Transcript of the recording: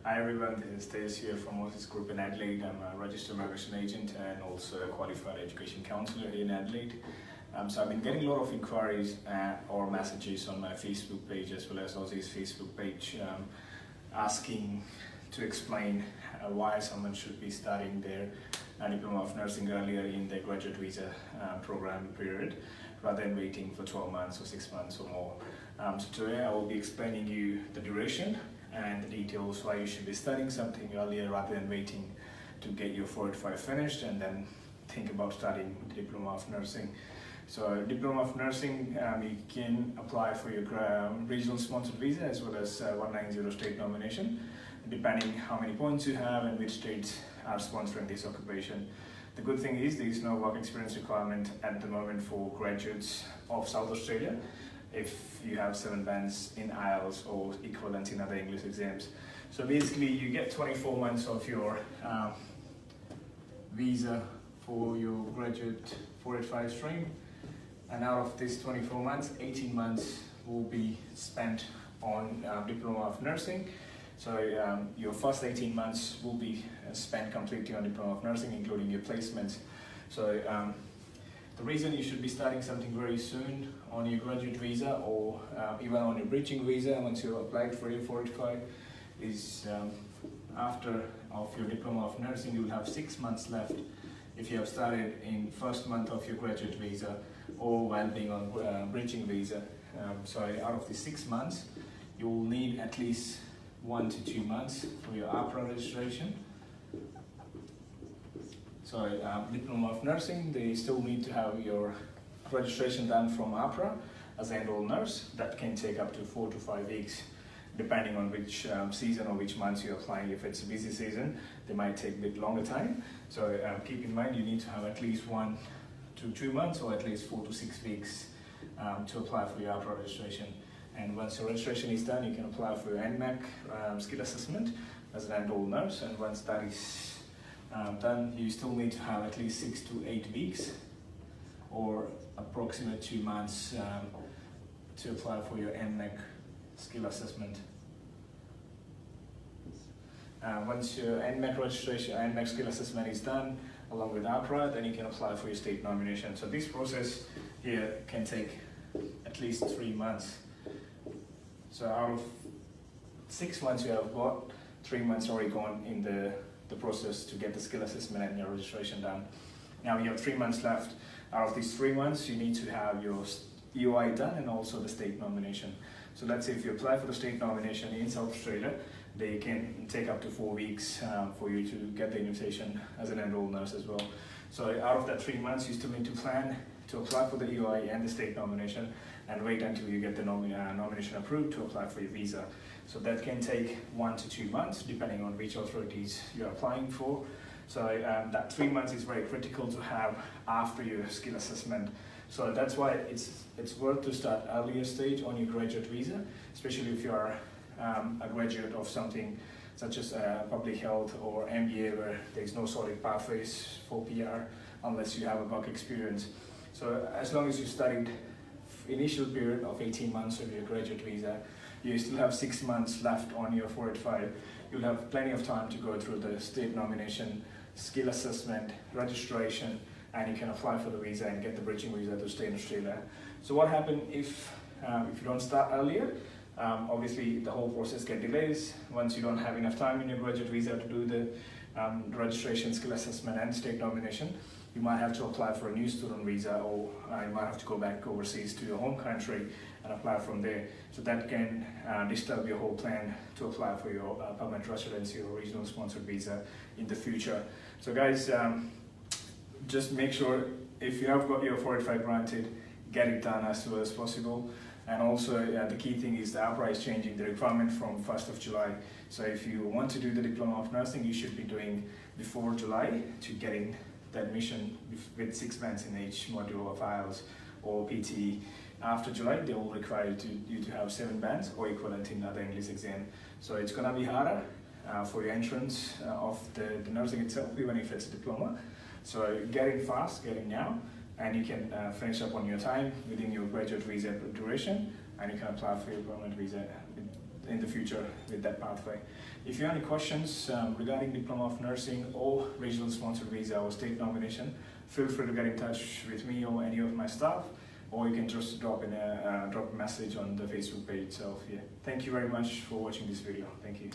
Hi everyone, this is Tasmania here from Aussizz Group in Adelaide. I'm a registered migration agent and also a qualified education counsellor here in Adelaide. So I've been getting a lot of inquiries or messages on my Facebook page as well as Aussizz Facebook page asking to explain why someone should be studying their Diploma of Nursing earlier in their graduate visa program period rather than waiting for 12 months or 6 months or more. So today I will be explaining you the duration and the details why you should be studying something earlier rather than waiting to get your 485 finished and then think about studying the Diploma of Nursing. So Diploma of Nursing, you can apply for your regional sponsored visa as well as 190 state nomination, depending how many points you have and which states are sponsoring this occupation. The good thing is there is no work experience requirement at the moment for graduates of South Australia if you have 7 bands in IELTS or equivalent in other English exams. So basically you get 24 months of your visa for your graduate 485 stream, and out of this 24 months, 18 months will be spent on Diploma of Nursing. So your first 18 months will be spent completely on Diploma of Nursing, including your placements. So the reason you should be starting something very soon on your graduate visa or even on your bridging visa once you applied for your 485 is after of your Diploma of Nursing, you will have 6 months left if you have started in first month of your graduate visa or while being on bridging visa. So out of the 6 months, you will need at least 1 to 2 months for your APRA registration. So Diploma of Nursing, they still need to have your registration done from APRA as an enrolled nurse. That can take up to 4 to 5 weeks depending on which season or which months you're applying. If it's a busy season, they might take a bit longer time. So keep in mind you need to have at least 1 to 2 months or at least 4 to 6 weeks to apply for your APRA registration. And once your registration is done, you can apply for your NMAC skill assessment as an enrolled nurse. And once that is done, you still need to have at least 6 to 8 weeks or approximate 2 months to apply for your NMAC skill assessment. Once your NMAC registration, NMAC skill assessment is done along with APRA, then you can apply for your state nomination. So this process here can take at least 3 months. So out of 6 months you have got 3 months already gone in the process to get the skill assessment and your registration done. Now you have 3 months left. Out of these 3 months, you need to have your EOI done and also the state nomination. So let's say if you apply for the state nomination in South Australia, they can take up to 4 weeks for you to get the invitation as an enrolled nurse as well. So out of that 3 months, you still need to plan to apply for the EOI and the state nomination and wait until you get the nomination approved to apply for your visa. So that can take 1 to 2 months depending on which authorities you're applying for. So that 3 months is very critical to have after your skill assessment. So that's why it's worth to start earlier stage on your graduate visa, especially if you are a graduate of something such as public health or MBA where there's no solid pathways for PR unless you have a work experience. So as long as you studied initial period of 18 months of your graduate visa, you still have 6 months left on your 485. You'll have plenty of time to go through the state nomination, skill assessment, registration, and you can apply for the visa and get the bridging visa to stay in Australia. So what happens if you don't start earlier? Obviously the whole process gets delays. Once you don't have enough time in your graduate visa to do the registration, skill assessment and state nomination, you might have to apply for a new student visa, or you might have to go back overseas to your home country and apply from there. So that can disturb your whole plan to apply for your permanent residency or regional sponsored visa in the future. So guys, just make sure if you have got your 485 granted, get it done as soon as possible. And also the key thing is the APRA is changing the requirement from 1st of July. So if you want to do the Diploma of Nursing, you should be doing before July to getting the admission with 6 bands in each module of IELTS or PTE. After July, they will require you to have 7 bands or equivalent in other English exam. So it's gonna be harder for your entrance of the nursing itself, even if it's a diploma. So get in fast, get in now, and you can finish up on your time within your graduate visa duration, and you can apply for your permanent visa in the future with that pathway. If you have any questions regarding Diploma of Nursing or regional sponsored visa or state nomination, feel free to get in touch with me or any of my staff, or you can just drop a message on the Facebook page itself. Yeah. Thank you very much for watching this video. Thank you.